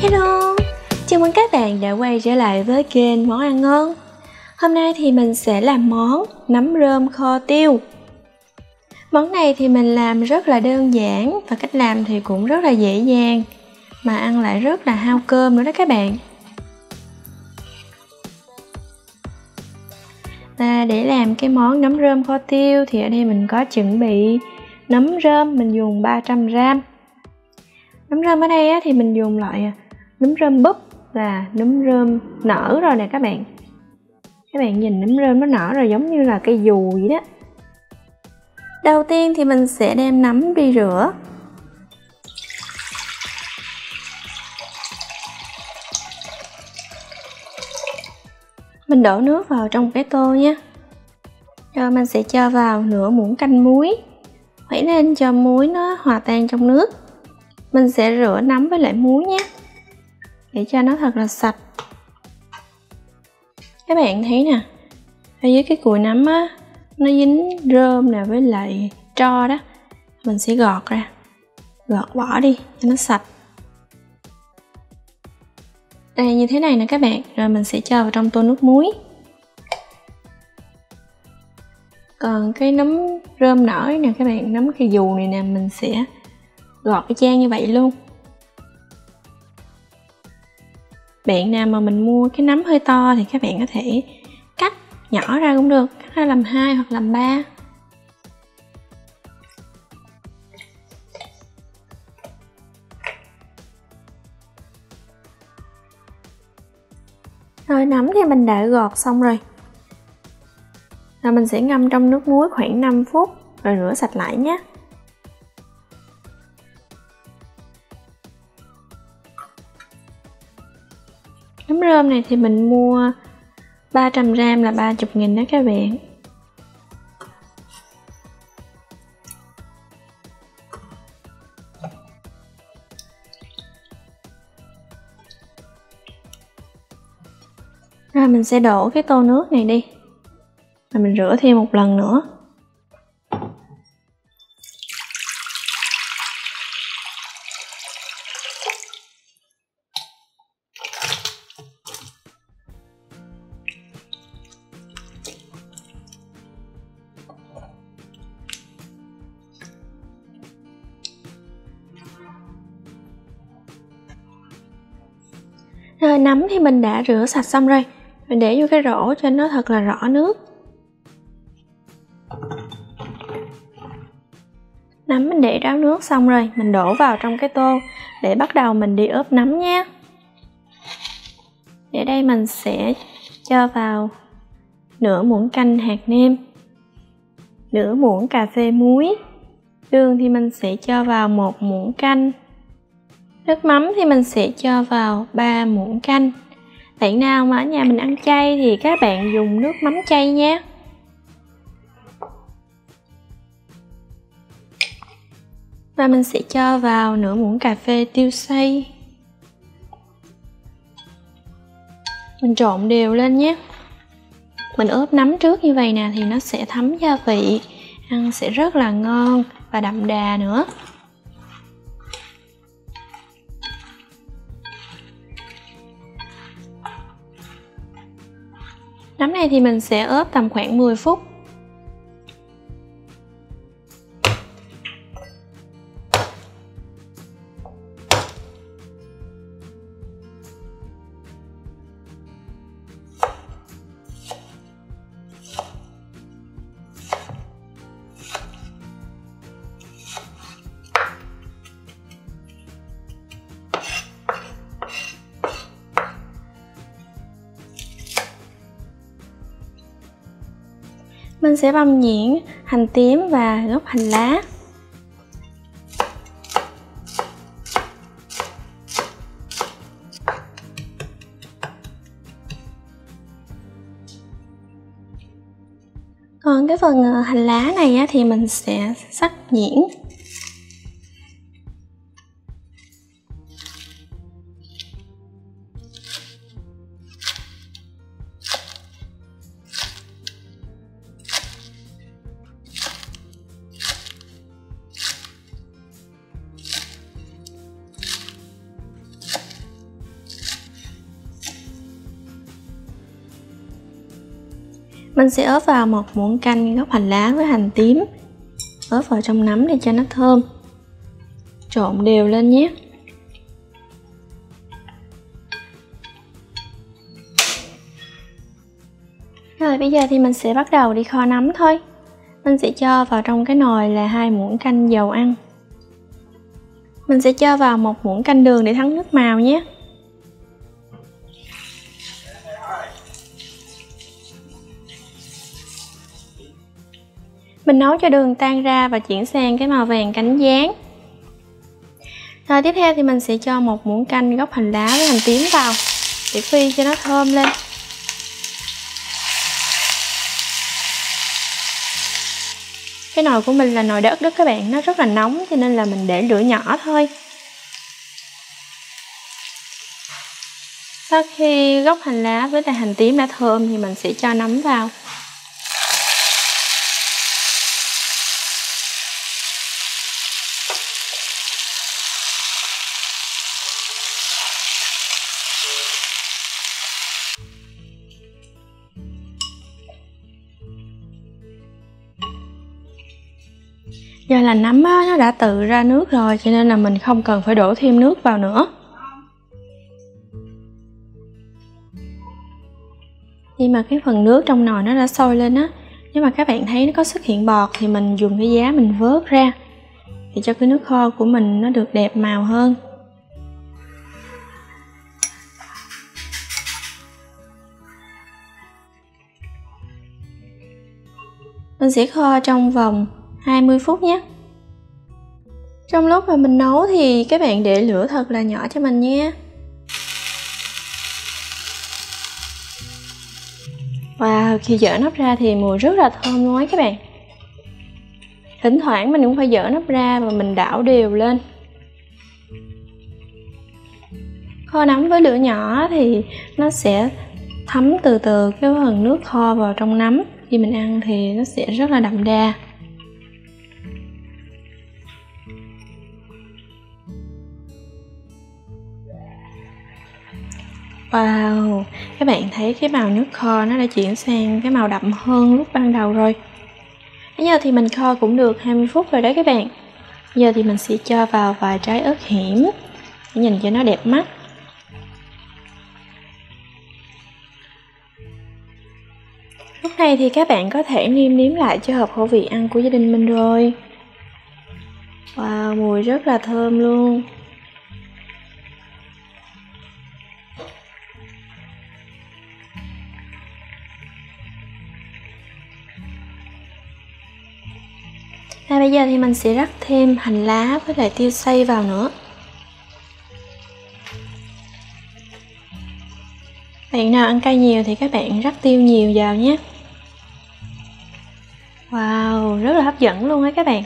Hello, chào mừng các bạn đã quay trở lại với kênh Món Ăn Ngon. Hôm nay thì mình sẽ làm món nấm rơm kho tiêu. Món này thì mình làm rất là đơn giản và cách làm thì cũng rất là dễ dàng, mà ăn lại rất là hao cơm nữa đó các bạn. Và để làm cái món nấm rơm kho tiêu thì ở đây mình có chuẩn bị nấm rơm, mình dùng 300g. Nấm rơm ở đây thì mình dùng loại nấm rơm búp là nấm rơm nở rồi nè các bạn. Các bạn nhìn nấm rơm nó nở rồi giống như là cây dù vậy đó. Đầu tiên thì mình sẽ đem nấm đi rửa. Mình đổ nước vào trong cái tô nha. Rồi mình sẽ cho vào nửa muỗng canh muối. Hãy nên cho muối nó hòa tan trong nước. Mình sẽ rửa nấm với lại muối nhé, để cho nó thật là sạch. Các bạn thấy nè, ở dưới cái cùi nấm á, nó dính rơm nè với lại tro đó. Mình sẽ gọt ra, gọt vỏ đi cho nó sạch. Đây, như thế này nè các bạn. Rồi mình sẽ cho vào trong tô nước muối. Còn cái nấm rơm nở nè các bạn, nấm cây dù này nè, mình sẽ gọt y chang như vậy luôn. Bạn nào mà mình mua cái nấm hơi to thì các bạn có thể cắt nhỏ ra cũng được, cắt ra làm 2 hoặc làm 3. Rồi nấm thì mình đã gọt xong rồi. Rồi mình sẽ ngâm trong nước muối khoảng 5 phút rồi rửa sạch lại nhé. Nấm rơm này thì mình mua 300g là 30.000 đó các bạn. Rồi mình sẽ đổ cái tô nước này đi. Và mình rửa thêm một lần nữa. Rồi nấm thì mình đã rửa sạch xong rồi. Mình để vô cái rổ cho nó thật là rõ nước. Nấm mình để ráo nước xong rồi, mình đổ vào trong cái tô để bắt đầu mình đi ướp nấm nha. Để đây mình sẽ cho vào nửa muỗng canh hạt nêm, nửa muỗng cà phê muối. Đường thì mình sẽ cho vào 1 muỗng canh. Nước mắm thì mình sẽ cho vào 3 muỗng canh. Bạn nào mà ở nhà mình ăn chay thì các bạn dùng nước mắm chay nha. Và mình sẽ cho vào nửa muỗng cà phê tiêu xay. Mình trộn đều lên nhé. Mình ướp nấm trước như vậy nè thì nó sẽ thấm gia vị, ăn sẽ rất là ngon và đậm đà nữa. Nấm này thì mình sẽ ướp tầm khoảng 10 phút. Mình sẽ băm nhuyễn hành tím và gốc hành lá. Còn cái phần hành lá này thì mình sẽ cắt nhuyễn. Mình sẽ ướp vào một muỗng canh gốc hành lá với hành tím, ướp vào trong nấm để cho nó thơm. Trộn đều lên nhé. Rồi bây giờ thì mình sẽ bắt đầu đi kho nấm thôi. Mình sẽ cho vào trong cái nồi là 2 muỗng canh dầu ăn. Mình sẽ cho vào 1 muỗng canh đường để thắng nước màu nhé. Mình nấu cho đường tan ra và chuyển sang cái màu vàng cánh gián. Rồi tiếp theo thì mình sẽ cho 1 muỗng canh gốc hành lá với hành tím vào để phi cho nó thơm lên. Cái nồi của mình là nồi đất đó các bạn, nó rất là nóng cho nên là mình để lửa nhỏ thôi. Sau khi gốc hành lá với lại hành tím đã thơm thì mình sẽ cho nấm vào. Do là nấm á, nó đã tự ra nước rồi cho nên là mình không cần phải đổ thêm nước vào nữa. Khi mà cái phần nước trong nồi nó đã sôi lên á, nếu mà các bạn thấy nó có xuất hiện bọt thì mình dùng cái giá mình vớt ra để cho cái nước kho của mình nó được đẹp màu hơn. Mình sẽ kho trong vòng 20 phút nhé. Trong lúc mà mình nấu thì các bạn để lửa thật là nhỏ cho mình nha. Wow, khi dỡ nắp ra thì mùi rất là thơm luôn ấy các bạn. Thỉnh thoảng mình cũng phải dỡ nắp ra và mình đảo đều lên. Kho nấm với lửa nhỏ thì nó sẽ thấm từ từ cái phần nước kho vào trong nấm. Khi mình ăn thì nó sẽ rất là đậm đà. Wow, các bạn thấy cái màu nước kho nó đã chuyển sang cái màu đậm hơn lúc ban đầu rồi. Bây giờ thì mình kho cũng được 20 phút rồi đấy các bạn. Giờ thì mình sẽ cho vào vài trái ớt hiểm để nhìn cho nó đẹp mắt. Lúc này thì các bạn có thể nêm lại cho hợp khẩu vị ăn của gia đình mình rồi. Wow, mùi rất là thơm luôn. Bây giờ thì mình sẽ rắc thêm hành lá với lại tiêu xay vào nữa. Bạn nào ăn cay nhiều thì các bạn rắc tiêu nhiều vào nhé. Wow, rất là hấp dẫn luôn á các bạn.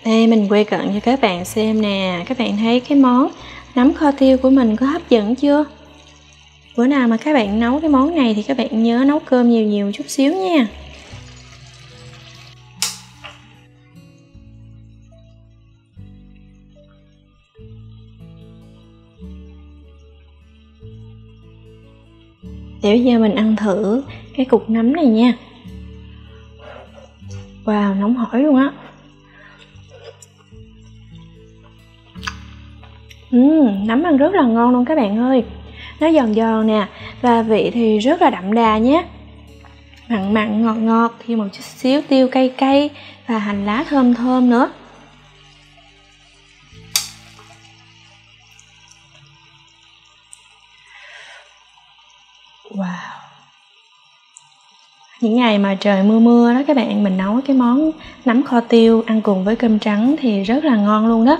Đây, mình quay cận cho các bạn xem nè. Các bạn thấy cái món nấm kho tiêu của mình có hấp dẫn chưa? Bữa nào mà các bạn nấu cái món này thì các bạn nhớ nấu cơm nhiều nhiều chút xíu nha. Để bây giờ mình ăn thử cái cục nấm này nha. Wow, nóng hổi luôn á. Nấm ăn rất là ngon luôn các bạn ơi. Nó giòn giòn nè, và vị thì rất là đậm đà nhé. Mặn mặn ngọt ngọt, thêm một chút xíu tiêu cay cay và hành lá thơm thơm nữa. Wow. Những ngày mà trời mưa mưa đó các bạn, mình nấu cái món nấm kho tiêu ăn cùng với cơm trắng thì rất là ngon luôn đó.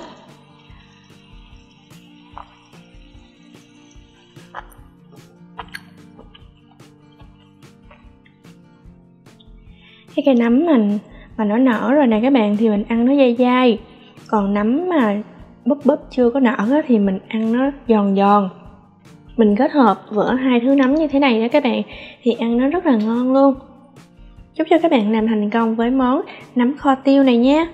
Cái cây nấm mình mà nó nở rồi nè các bạn thì mình ăn nó dai dai. Còn nấm mà búp chưa có nở thì mình ăn nó giòn giòn. Mình kết hợp vỡ hai thứ nấm như thế này đó các bạn thì ăn nó rất là ngon luôn. Chúc cho các bạn làm thành công với món nấm kho tiêu này nha.